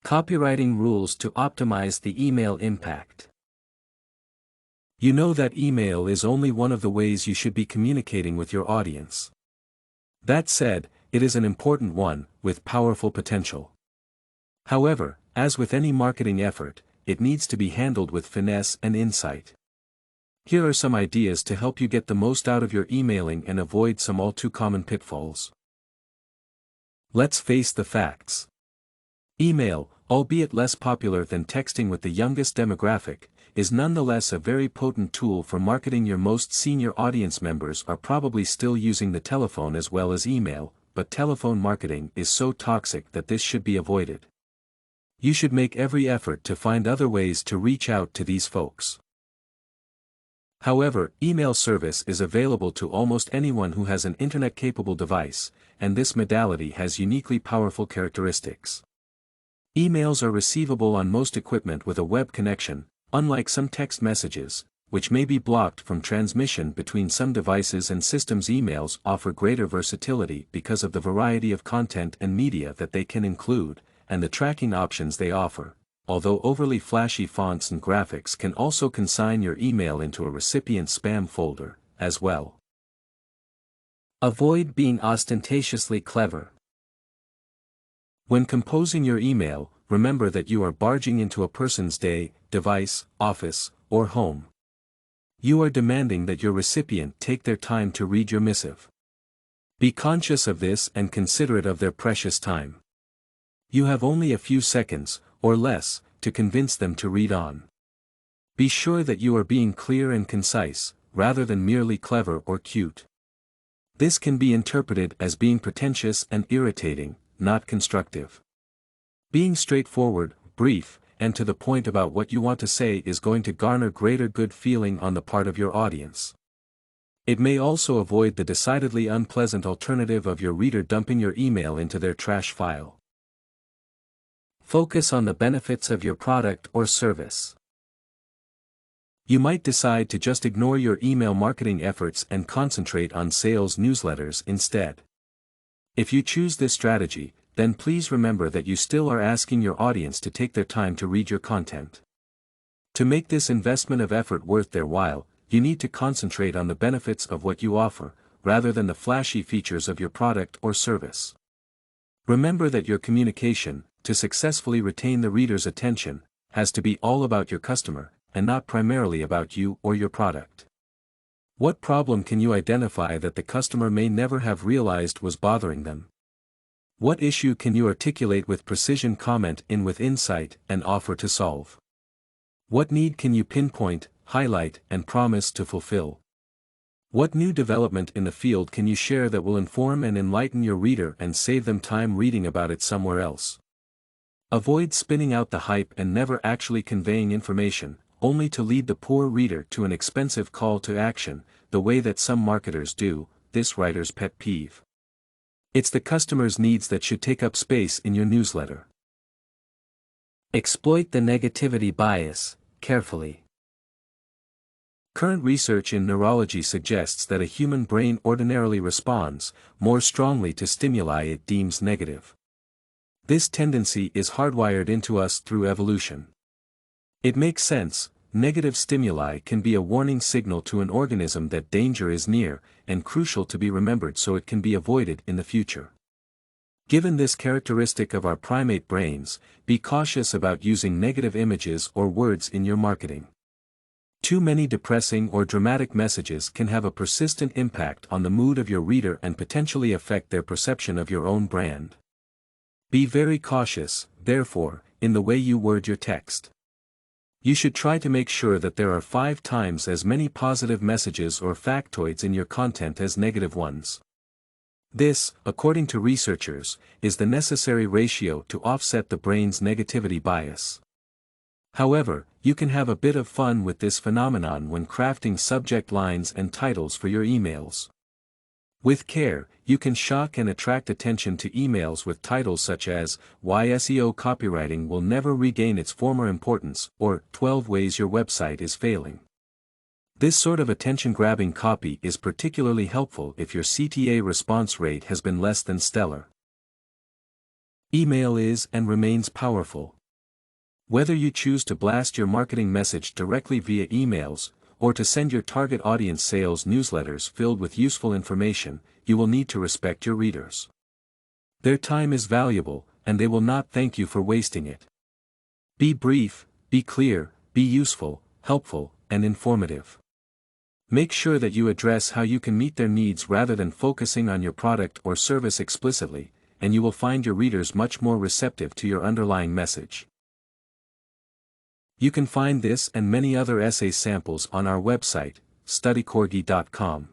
Copywriting rules to optimize the email impact. You know that email is only one of the ways you should be communicating with your audience. That said, it is an important one, with powerful potential. However, as with any marketing effort, it needs to be handled with finesse and insight. Here are some ideas to help you get the most out of your emailing and avoid some all too common pitfalls. Let's face the facts. Email, albeit less popular than texting with the youngest demographic, is nonetheless a very potent tool for marketing. Your most senior audience members are probably still using the telephone as well as email, but telephone marketing is so toxic that this should be avoided. You should make every effort to find other ways to reach out to these folks. However, email service is available to almost anyone who has an internet-capable device, and this modality has uniquely powerful characteristics. Emails are receivable on most equipment with a web connection, unlike some text messages, which may be blocked from transmission between some devices and systems. Emails offer greater versatility because of the variety of content and media that they can include, and the tracking options they offer, although overly flashy fonts and graphics can also consign your email into a recipient spam folder, as well. Avoid being ostentatiously clever. When composing your email, remember that you are barging into a person's day, device, office, or home. You are demanding that your recipient take their time to read your missive. Be conscious of this and considerate of their precious time. You have only a few seconds, or less, to convince them to read on. Be sure that you are being clear and concise, rather than merely clever or cute. This can be interpreted as being pretentious and irritating, not constructive. Being straightforward, brief, and to the point about what you want to say is going to garner greater good feeling on the part of your audience. It may also avoid the decidedly unpleasant alternative of your reader dumping your email into their trash file. Focus on the benefits of your product or service. You might decide to just ignore your email marketing efforts and concentrate on sales newsletters instead. If you choose this strategy, then please remember that you still are asking your audience to take their time to read your content. To make this investment of effort worth their while, you need to concentrate on the benefits of what you offer, rather than the flashy features of your product or service. Remember that your communication, to successfully retain the reader's attention, has to be all about your customer, and not primarily about you or your product. What problem can you identify that the customer may never have realized was bothering them? What issue can you articulate with precision, comment in with insight, and offer to solve? What need can you pinpoint, highlight, and promise to fulfill? What new development in the field can you share that will inform and enlighten your reader and save them time reading about it somewhere else? Avoid spinning out the hype and never actually conveying information, only to lead the poor reader to an expensive call to action, the way that some marketers do. This writer's pet peeve. It's the customer's needs that should take up space in your newsletter. Exploit the negativity bias, carefully. Current research in neurology suggests that a human brain ordinarily responds more strongly to stimuli it deems negative. This tendency is hardwired into us through evolution. It makes sense. Negative stimuli can be a warning signal to an organism that danger is near, and crucial to be remembered so it can be avoided in the future. Given this characteristic of our primate brains, be cautious about using negative images or words in your marketing. Too many depressing or dramatic messages can have a persistent impact on the mood of your reader and potentially affect their perception of your own brand. Be very cautious, therefore, in the way you word your text. You should try to make sure that there are 5 times as many positive messages or factoids in your content as negative ones. This, according to researchers, is the necessary ratio to offset the brain's negativity bias. However, you can have a bit of fun with this phenomenon when crafting subject lines and titles for your emails. With care, you can shock and attract attention to emails with titles such as, "Why SEO Copywriting Will Never Regain Its Former Importance," or 12 Ways Your Website is Failing. This sort of attention-grabbing copy is particularly helpful if your CTA response rate has been less than stellar. Email is and remains powerful. Whether you choose to blast your marketing message directly via emails, or to send your target audience sales newsletters filled with useful information, you will need to respect your readers. Their time is valuable, and they will not thank you for wasting it. Be brief, be clear, be useful, helpful, and informative. Make sure that you address how you can meet their needs rather than focusing on your product or service explicitly, and you will find your readers much more receptive to your underlying message. You can find this and many other essay samples on our website, studycorgi.com.